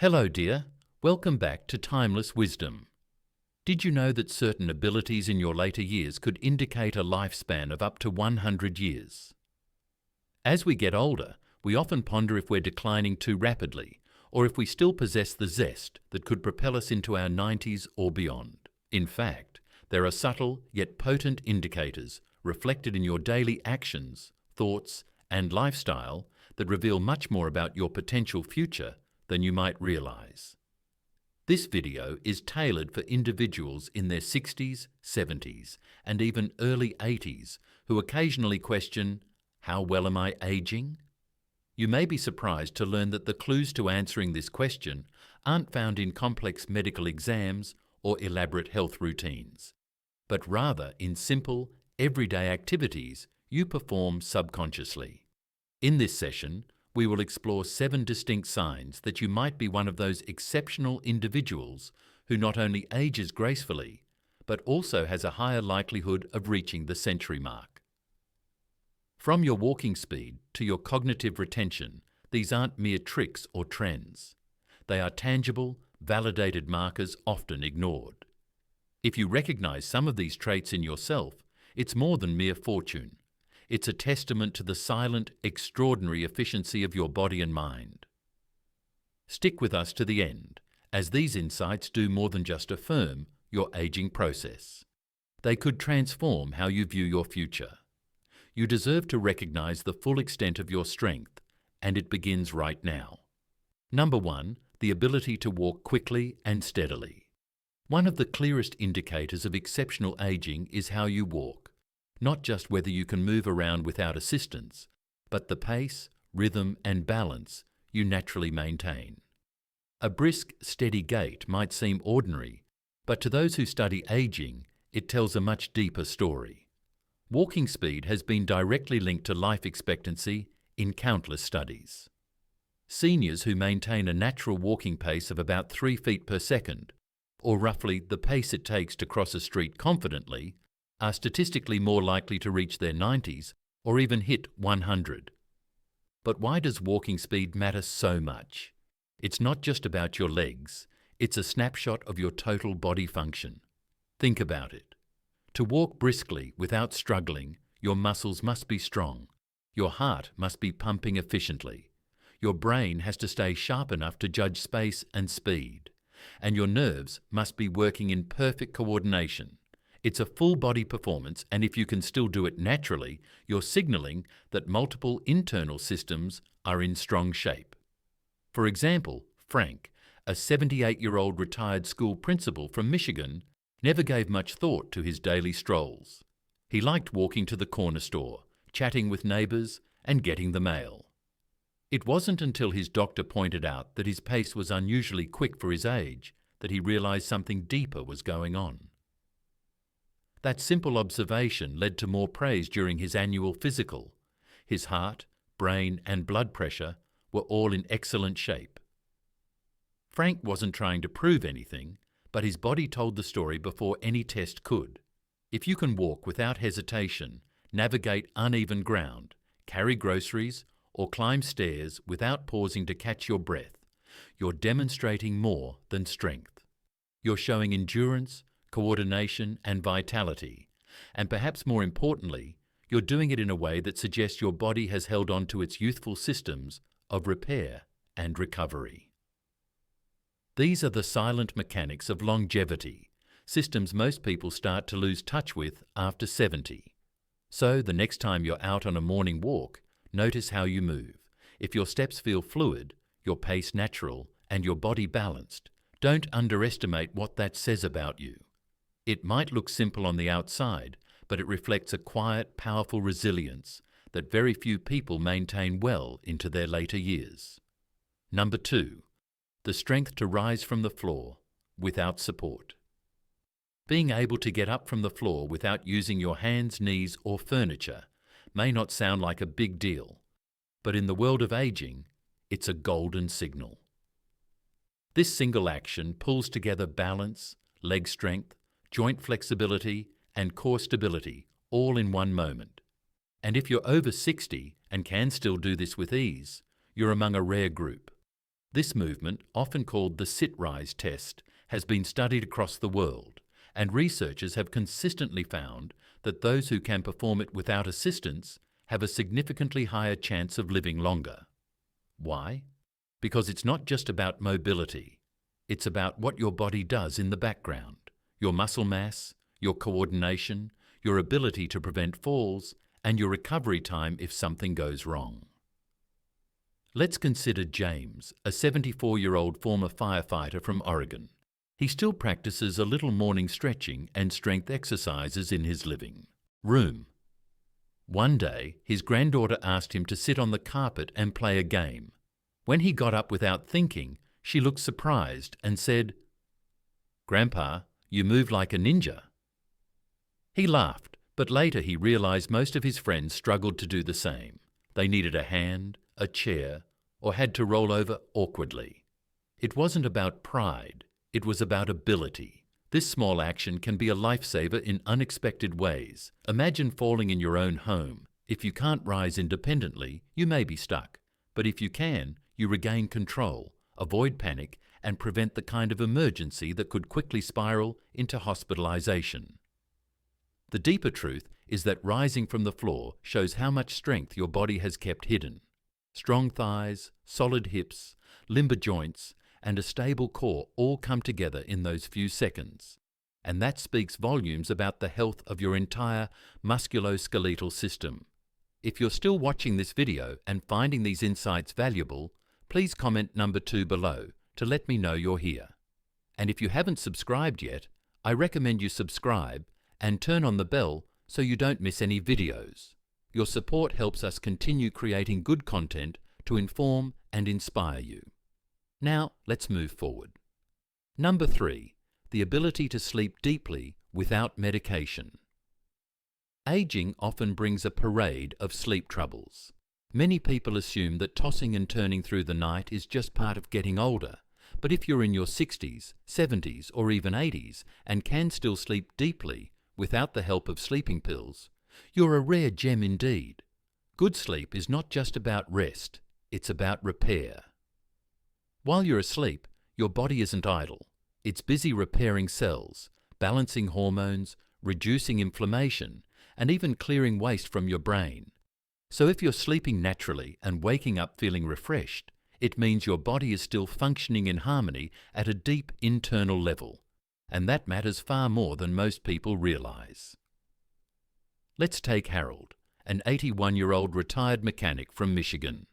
Hello, dear. Welcome back to Timeless Wisdom. Did you know that certain abilities in your later years could indicate a lifespan of up to 100 years? As we get older, we often ponder if we're declining too rapidly, or if we still possess the zest that could propel us into our 90s or beyond. In fact, there are subtle yet potent indicators reflected in your daily actions, thoughts, and lifestyle that reveal much more about your potential future than you might realize. This video is tailored for individuals in their 60s, 70s, and even early 80s who occasionally question, how well am I aging? You may be surprised to learn that the clues to answering this question aren't found in complex medical exams or elaborate health routines, but rather in simple, everyday activities you perform subconsciously. In this session, we will explore 7 distinct signs that you might be one of those exceptional individuals who not only ages gracefully, but also has a higher likelihood of reaching the century mark. From your walking speed to your cognitive retention, these aren't mere tricks or trends. They are tangible, validated markers often ignored. If you recognize some of these traits in yourself, it's more than mere fortune. It's a testament to the silent, extraordinary efficiency of your body and mind. Stick with us to the end, as these insights do more than just affirm your aging process. They could transform how you view your future. You deserve to recognize the full extent of your strength, and it begins right now. Number 1, the ability to walk quickly and steadily. One of the clearest indicators of exceptional aging is how you walk. Not just whether you can move around without assistance, but the pace, rhythm, and balance you naturally maintain. A brisk, steady gait might seem ordinary, but to those who study aging, it tells a much deeper story. Walking speed has been directly linked to life expectancy in countless studies. Seniors who maintain a natural walking pace of about 3 feet per second, or roughly the pace it takes to cross a street confidently, are statistically more likely to reach their 90s or even hit 100. But why does walking speed matter so much? It's not just about your legs, it's a snapshot of your total body function. Think about it. To walk briskly without struggling, your muscles must be strong, your heart must be pumping efficiently, your brain has to stay sharp enough to judge space and speed, and your nerves must be working in perfect coordination. It's a full-body performance, and if you can still do it naturally, you're signaling that multiple internal systems are in strong shape. For example, Frank, a 78-year-old retired school principal from Michigan, never gave much thought to his daily strolls. He liked walking to the corner store, chatting with neighbors, and getting the mail. It wasn't until his doctor pointed out that his pace was unusually quick for his age that he realized something deeper was going on. That simple observation led to more praise during his annual physical. His heart, brain, and blood pressure were all in excellent shape. Frank wasn't trying to prove anything, but his body told the story before any test could. If you can walk without hesitation, navigate uneven ground, carry groceries, or climb stairs without pausing to catch your breath, you're demonstrating more than strength. You're showing endurance, coordination, and vitality, and perhaps more importantly, you're doing it in a way that suggests your body has held on to its youthful systems of repair and recovery. These are the silent mechanics of longevity, systems most people start to lose touch with after 70. So the next time you're out on a morning walk, notice how you move. If your steps feel fluid, your pace natural, and your body balanced, don't underestimate what that says about you. It might look simple on the outside, but it reflects a quiet, powerful resilience that very few people maintain well into their later years. Number 2, the strength to rise from the floor without support. Being able to get up from the floor without using your hands, knees, or furniture may not sound like a big deal, but in the world of aging, it's a golden signal. This single action pulls together balance, leg strength, joint flexibility, and core stability all in one moment. And if you're over 60 and can still do this with ease, you're among a rare group. This movement, often called the sit-rise test, has been studied across the world, and researchers have consistently found that those who can perform it without assistance have a significantly higher chance of living longer. Why? Because it's not just about mobility. It's about what your body does in the background, your muscle mass, your coordination, your ability to prevent falls, and your recovery time if something goes wrong. Let's consider James, a 74-year-old former firefighter from Oregon. He still practices a little morning stretching and strength exercises in his living room. One day, his granddaughter asked him to sit on the carpet and play a game. When he got up without thinking, she looked surprised and said, "Grandpa, you move like a ninja." He laughed, but later he realized most of his friends struggled to do the same. They needed a hand, a chair, or had to roll over awkwardly. It wasn't about pride, it was about ability. This small action can be a lifesaver in unexpected ways. Imagine falling in your own home. If you can't rise independently, you may be stuck. But if you can, you regain control, avoid panic, and prevent the kind of emergency that could quickly spiral into hospitalization. The deeper truth is that rising from the floor shows how much strength your body has kept hidden. Strong thighs, solid hips, limber joints, and a stable core all come together in those few seconds. And that speaks volumes about the health of your entire musculoskeletal system. If you're still watching this video and finding these insights valuable, please comment number 2 below to let me know you're here. And if you haven't subscribed yet, I recommend you subscribe and turn on the bell so you don't miss any videos. Your support helps us continue creating good content to inform and inspire you. Now, let's move forward. Number 3, the ability to sleep deeply without medication. Aging often brings a parade of sleep troubles. Many people assume that tossing and turning through the night is just part of getting older, but if you're in your 60s, 70s, or even 80s and can still sleep deeply without the help of sleeping pills, you're a rare gem indeed. Good sleep is not just about rest, it's about repair. While you're asleep, your body isn't idle. It's busy repairing cells, balancing hormones, reducing inflammation, and even clearing waste from your brain. So if you're sleeping naturally and waking up feeling refreshed, it means your body is still functioning in harmony at a deep internal level, and that matters far more than most people realize. Let's take Harold, an 81-year-old retired mechanic from Michigan.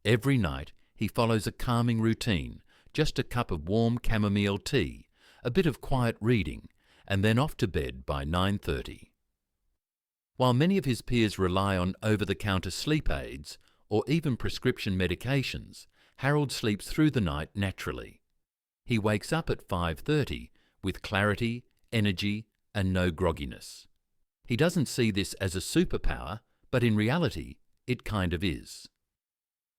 Every night, he follows a calming routine, just a cup of warm chamomile tea, a bit of quiet reading, and then off to bed by 9:30. While many of his peers rely on over-the-counter sleep aids or even prescription medications, Harold sleeps through the night naturally. He wakes up at 5:30 with clarity, energy, and no grogginess. He doesn't see this as a superpower, but in reality, it kind of is.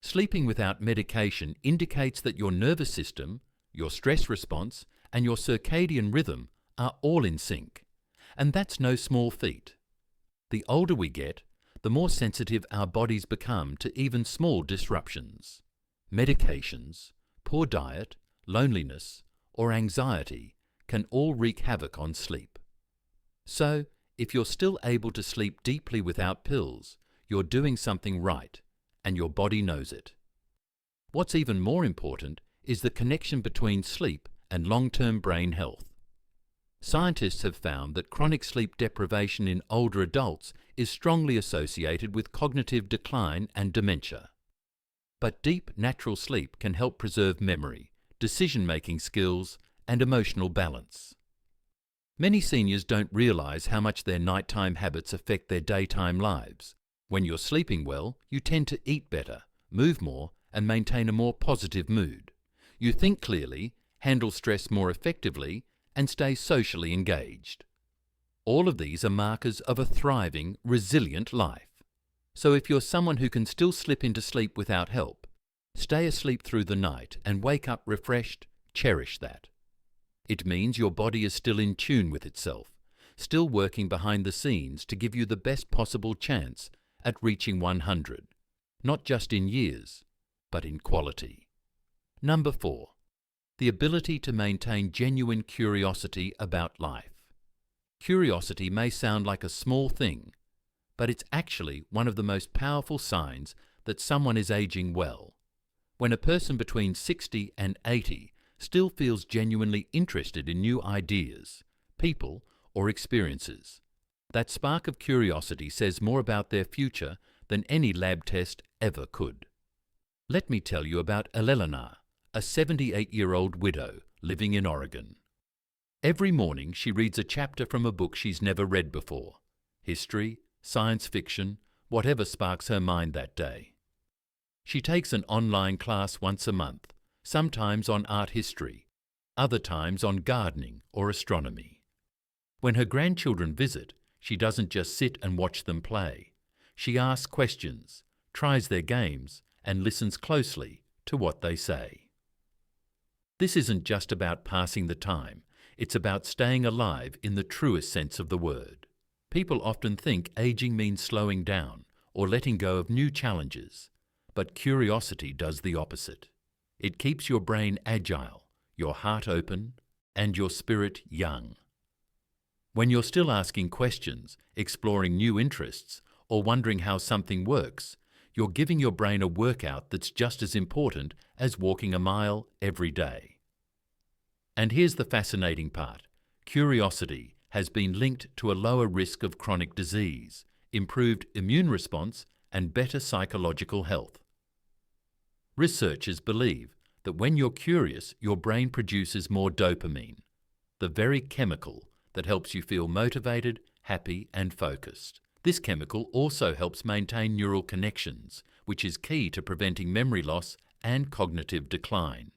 Sleeping without medication indicates that your nervous system, your stress response, and your circadian rhythm are all in sync. And that's no small feat. The older we get, the more sensitive our bodies become to even small disruptions. Medications, poor diet, loneliness, or anxiety can all wreak havoc on sleep. So, if you're still able to sleep deeply without pills, you're doing something right, and your body knows it. What's even more important is the connection between sleep and long-term brain health. Scientists have found that chronic sleep deprivation in older adults is strongly associated with cognitive decline and dementia. But deep, natural sleep can help preserve memory, decision-making skills, and emotional balance. Many seniors don't realize how much their nighttime habits affect their daytime lives. When you're sleeping well, you tend to eat better, move more, and maintain a more positive mood. You think clearly, handle stress more effectively, and stay socially engaged. All of these are markers of a thriving, resilient life. So if you're someone who can still slip into sleep without help, stay asleep through the night and wake up refreshed, cherish that. It means your body is still in tune with itself, still working behind the scenes to give you the best possible chance at reaching 100, not just in years, but in quality. Number 4. The ability to maintain genuine curiosity about life. Curiosity may sound like a small thing, but it's actually one of the most powerful signs that someone is aging well. When a person between 60 and 80 still feels genuinely interested in new ideas, people, or experiences, that spark of curiosity says more about their future than any lab test ever could. Let me tell you about Elena, a 78-year-old widow living in Oregon. Every morning she reads a chapter from a book she's never read before: history, science fiction, whatever sparks her mind that day. She takes an online class once a month, sometimes on art history, other times on gardening or astronomy. When her grandchildren visit, she doesn't just sit and watch them play. She asks questions, tries their games, and listens closely to what they say. This isn't just about passing the time, it's about staying alive in the truest sense of the word. People often think aging means slowing down or letting go of new challenges, but curiosity does the opposite. It keeps your brain agile, your heart open, and your spirit young. When you're still asking questions, exploring new interests, or wondering how something works, you're giving your brain a workout that's just as important as walking a mile every day. And here's the fascinating part. Curiosity has been linked to a lower risk of chronic disease, improved immune response, and better psychological health. Researchers believe that when you're curious, your brain produces more dopamine, the very chemical that helps you feel motivated, happy, and focused. This chemical also helps maintain neural connections, which is key to preventing memory loss and cognitive decline.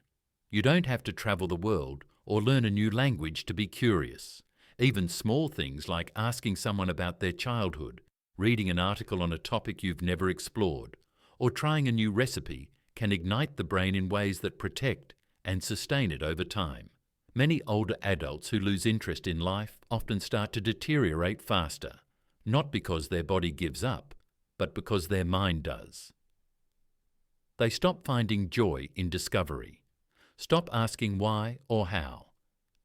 You don't have to travel the world or learn a new language to be curious. Even small things like asking someone about their childhood, reading an article on a topic you've never explored, or trying a new recipe can ignite the brain in ways that protect and sustain it over time. Many older adults who lose interest in life often start to deteriorate faster, not because their body gives up, but because their mind does. They stop finding joy in discovery, stop asking why or how,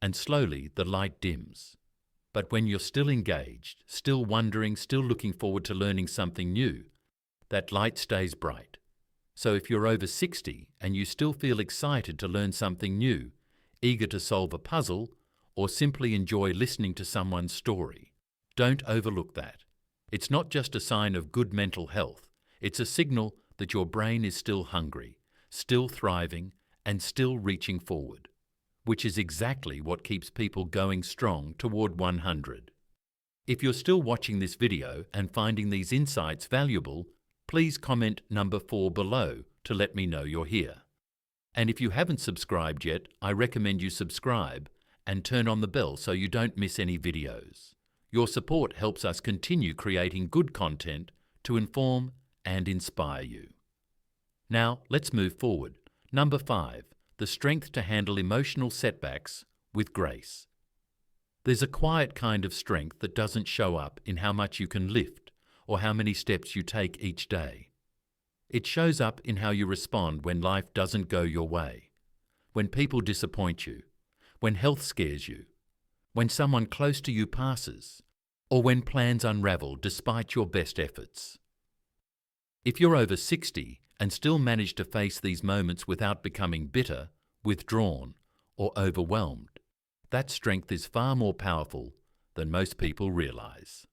and slowly the light dims. But when you're still engaged, still wondering, still looking forward to learning something new, that light stays bright. So if you're over 60 and you still feel excited to learn something new, eager to solve a puzzle, or simply enjoy listening to someone's story, don't overlook that. It's not just a sign of good mental health, it's a signal that your brain is still hungry, still thriving, and still reaching forward, which is exactly what keeps people going strong toward 100. If you're still watching this video and finding these insights valuable, please comment number 4 below to let me know you're here. And if you haven't subscribed yet, I recommend you subscribe and turn on the bell so you don't miss any videos. Your support helps us continue creating good content to inform and inspire you. Now, let's move forward. Number 5, the strength to handle emotional setbacks with grace. There's a quiet kind of strength that doesn't show up in how much you can lift or how many steps you take each day. It shows up in how you respond when life doesn't go your way, when people disappoint you, when health scares you, when someone close to you passes, or when plans unravel despite your best efforts. If you're over 60 and still manage to face these moments without becoming bitter, withdrawn, or overwhelmed, that strength is far more powerful than most people realize.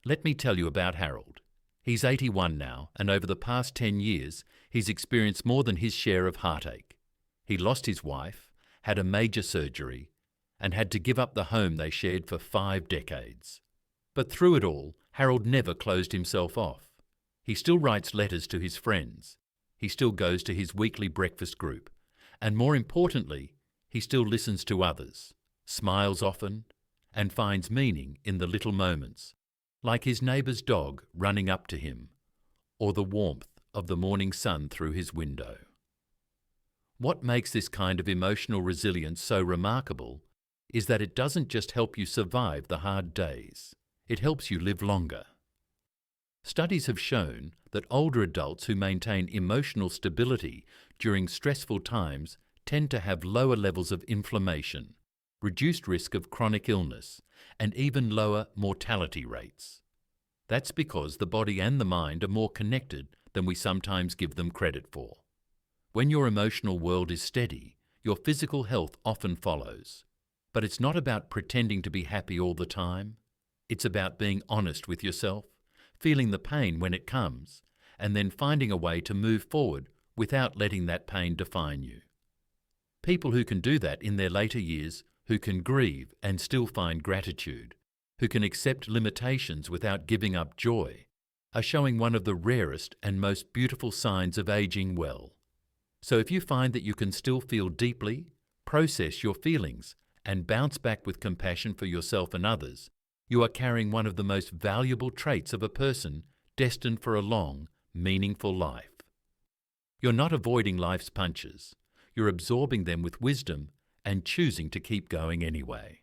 Let me tell you about Harold. He's 81 now, and over the past 10 years, he's experienced more than his share of heartache. He lost his wife, had a major surgery, and had to give up the home they shared for 5 decades. But through it all, Harold never closed himself off. He still writes letters to his friends. He still goes to his weekly breakfast group. And more importantly, he still listens to others, smiles often, and finds meaning in the little moments, like his neighbour's dog running up to him, or the warmth of the morning sun through his window. What makes this kind of emotional resilience so remarkable is that it doesn't just help you survive the hard days, it helps you live longer. Studies have shown that older adults who maintain emotional stability during stressful times tend to have lower levels of inflammation, reduced risk of chronic illness, and even lower mortality rates. That's because the body and the mind are more connected than we sometimes give them credit for. When your emotional world is steady, your physical health often follows. But it's not about pretending to be happy all the time. It's about being honest with yourself, feeling the pain when it comes, and then finding a way to move forward without letting that pain define you. People who can do that in their later years, who can grieve and still find gratitude, who can accept limitations without giving up joy, are showing one of the rarest and most beautiful signs of aging well. So if you find that you can still feel deeply, process your feelings, and bounce back with compassion for yourself and others, you are carrying one of the most valuable traits of a person destined for a long, meaningful life. You're not avoiding life's punches. You're absorbing them with wisdom and choosing to keep going anyway.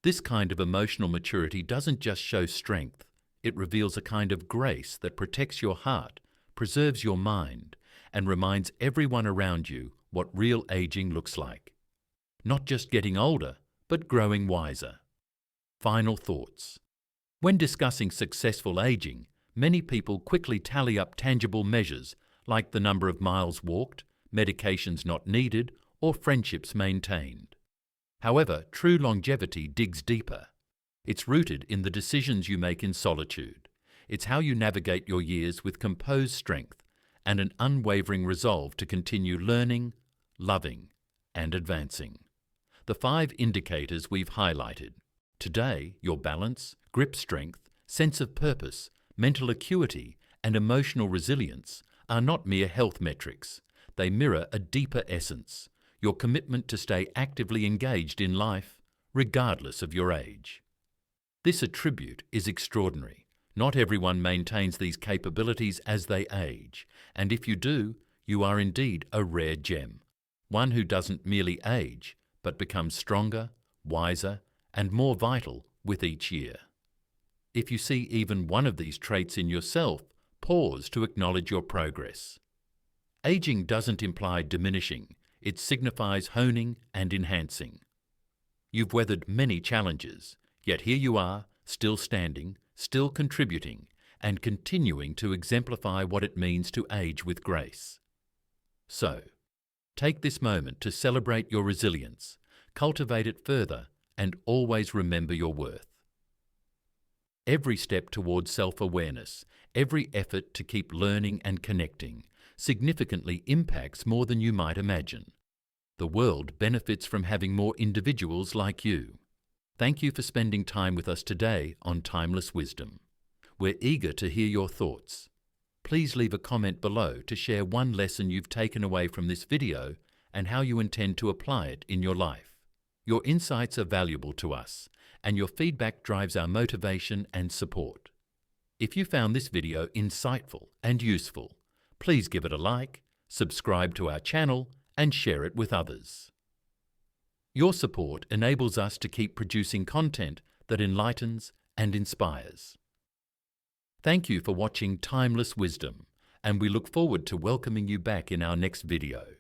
This kind of emotional maturity doesn't just show strength, it reveals a kind of grace that protects your heart, preserves your mind, and reminds everyone around you what real aging looks like. Not just getting older, but growing wiser. Final thoughts. When discussing successful aging, many people quickly tally up tangible measures like the number of miles walked, medications not needed, or friendships maintained. However, true longevity digs deeper. It's rooted in the decisions you make in solitude. It's how you navigate your years with composed strength and an unwavering resolve to continue learning, loving, and advancing. The 5 indicators we've highlighted. Today, your balance, grip strength, sense of purpose, mental acuity, and emotional resilience are not mere health metrics. They mirror a deeper essence, your commitment to stay actively engaged in life, regardless of your age. This attribute is extraordinary. Not everyone maintains these capabilities as they age, and if you do, you are indeed a rare gem, one who doesn't merely age, but becomes stronger, wiser, and more vital with each year. If you see even one of these traits in yourself, pause to acknowledge your progress. Aging doesn't imply diminishing, it signifies honing and enhancing. You've weathered many challenges, yet here you are, still standing, still contributing, and continuing to exemplify what it means to age with grace. So, take this moment to celebrate your resilience, cultivate it further, and always remember your worth. Every step towards self-awareness, every effort to keep learning and connecting, significantly impacts more than you might imagine. The world benefits from having more individuals like you. Thank you for spending time with us today on Timeless Wisdom. We're eager to hear your thoughts. Please leave a comment below to share one lesson you've taken away from this video and how you intend to apply it in your life. Your insights are valuable to us, and your feedback drives our motivation and support. If you found this video insightful and useful, please give it a like, subscribe to our channel, and share it with others. Your support enables us to keep producing content that enlightens and inspires. Thank you for watching Timeless Wisdom, and we look forward to welcoming you back in our next video.